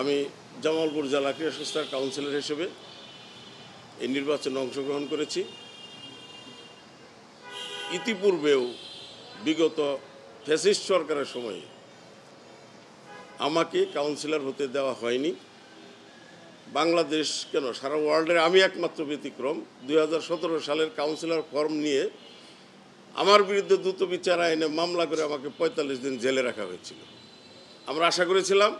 আমি জামালপুর জেলা ক্রীড়া সংস্থার কাউন্সিলর হিসেবে এই নির্বাচনে অংশগ্রহণ করেছি। ইতিপূর্বেও বিগত ফ্যাসিস্ট সরকারের সময়ে আমাকে কাউন্সিলর হতে দেওয়া হয়নি। বাংলাদেশ কেন সারা ওয়ার্ল্ডের আমি একমাত্র ব্যতিক্রম। 2017 সালের কাউন্সিলর ফর্ম নিয়ে আমার বিরুদ্ধে দ্রুত বিচার আইনে মামলা করে আমাকে 45 দিন জেলে রাখা হয়েছিল। আমরা আশা করেছিলাম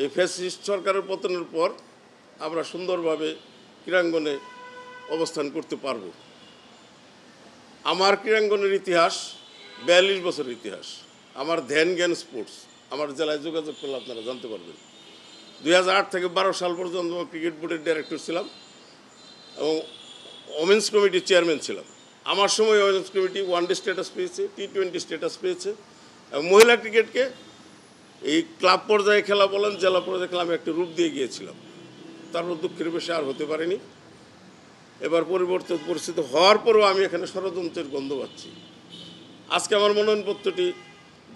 এই ফ্যাসিস্ট সরকারের পতনের পর আমরা সুন্দরভাবে ক্রীড়াঙ্গনে অবস্থান করতে পারব। আমার ক্রীড়াঙ্গনের ইতিহাস 42 বছরের ইতিহাস। আমার ধ্যান জ্ঞান স্পোর্টস, আমার জেলায় যোগাযোগ করলে আপনারা জানতে পারবেন। 2008 থেকে 12 সাল পর্যন্ত ক্রিকেট বোর্ডের ডাইরেক্টর ছিলাম এবং ওমেন্স কমিটির চেয়ারম্যান ছিলাম। আমার সময় ওমেন্স কমিটি ওয়ানডে স্ট্যাটাস পেয়েছে, টি20 স্ট্যাটাস পেয়েছে এবং মহিলা ক্রিকেটকে এই ক্লাব পর্যায়ে খেলা বলেন, জেলা পর্যায়ে খেলা আমি একটা রূপ দিয়ে গিয়েছিলাম। তারপর দুঃখের বেশি আর হতে পারিনি। এবার পরিবর্তিত পরিস্থিতি হওয়ার পরেও আমি এখানে ষড়যন্ত্রের গন্ধ পাচ্ছি। আজকে আমার মনোনয়নপত্রটি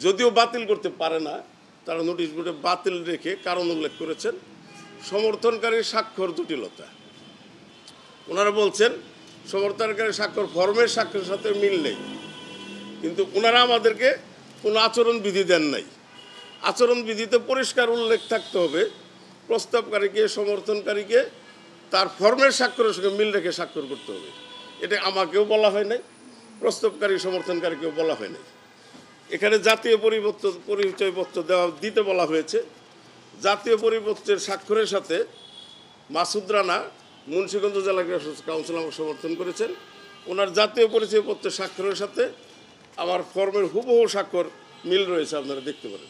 যদিও বাতিল করতে পারে না, তারা নোটিশ বোর্ডে বাতিল রেখে কারণ উল্লেখ করেছেন সমর্থনকারী স্বাক্ষর জটিলতা। ওনারা বলছেন সমর্থনকারী স্বাক্ষর ফর্মের স্বাক্ষরের সাথে মিল নেই, কিন্তু ওনারা আমাদেরকে কোনো আচরণবিধি দেন নাই। আচরণবিধিতে পরিষ্কার উল্লেখ থাকতে হবে প্রস্তাবকারীকে সমর্থনকারীকে তার ফর্মের স্বাক্ষরের সঙ্গে মিল রেখে স্বাক্ষর করতে হবে। এটা আমাকেও বলা হয় নাই, প্রস্তাবকারী সমর্থনকারীকেও বলা হয় নাই। এখানে জাতীয় পরিচয়পত্র দিতে বলা হয়েছে। জাতীয় পরিচয়পত্রের স্বাক্ষরের সাথে মাসুদ রানা মুন্সিগঞ্জ জেলা ক্রীড়া কাউন্সিল আমাকে সমর্থন করেছেন। ওনার জাতীয় পরিচয়পত্রের স্বাক্ষরের সাথে আমার ফর্মের হুবহু স্বাক্ষর মিল রয়েছে, আপনারা দেখতে পারেন।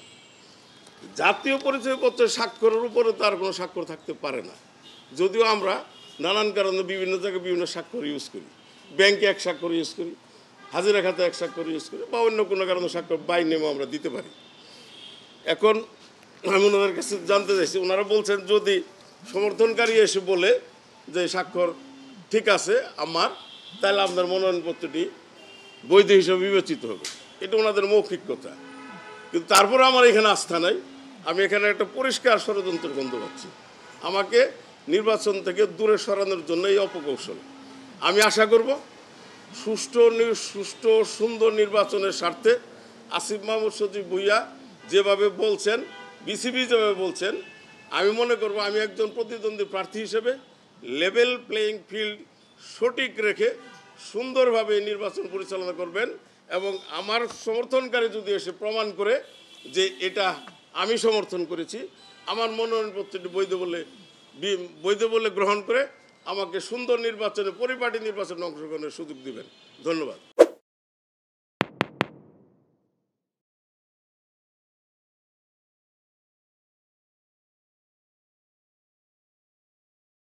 জাতীয় পরিচয়পত্রের স্বাক্ষরের উপরে তার কোনো স্বাক্ষর থাকতে পারে না, যদিও আমরা নানান কারণে বিভিন্ন জায়গায় বিভিন্ন স্বাক্ষর ইউজ করি। ব্যাংকে এক স্বাক্ষর ইউজ করি, হাজিরা খাতে এক স্বাক্ষর ইউজ করি, বা অন্য কোনো কারণে স্বাক্ষর বাই নেমে আমরা দিতে পারি। এখন আমি ওনাদের কাছে জানতে চাইছি, ওনারা বলছেন যদি সমর্থনকারী এসে বলে যে স্বাক্ষর ঠিক আছে আমার, তাহলে আপনার মনোনয়নপত্রটি বৈধ হিসেবে বিবেচিত হবে। এটা ওনাদের মৌখিক কথা, কিন্তু তারপরে আমার এখানে আস্থা নাই। আমি এখানে একটা পরিষ্কার ষড়যন্ত্রের গন্ধ পাচ্ছি। আমাকে নির্বাচন থেকে দূরে সরানোর জন্য এই অপকৌশল। আমি আশা করব সুষ্ঠু সুন্দর নির্বাচনের স্বার্থে আসিফ মাহমুদ সজীব ভুইয়া যেভাবে বলছেন, বিসিবি যেভাবে বলছেন, আমি মনে করব আমি একজন প্রতিদ্বন্দ্বী প্রার্থী হিসেবে লেভেল প্লেয়িং ফিল্ড সঠিক রেখে সুন্দরভাবে নির্বাচন পরিচালনা করবেন। এবং আমার সমর্থনকারী যদি এসে প্রমাণ করে যে এটা আমি সমর্থন করেছি, আমার মনোনয়নপত্রটি বৈধ বলে গ্রহণ করে আমাকে সুন্দর নির্বাচনে পরিপাটি নির্বাচনে অংশগ্রহণের সুযোগ দিবেন। ধন্যবাদ।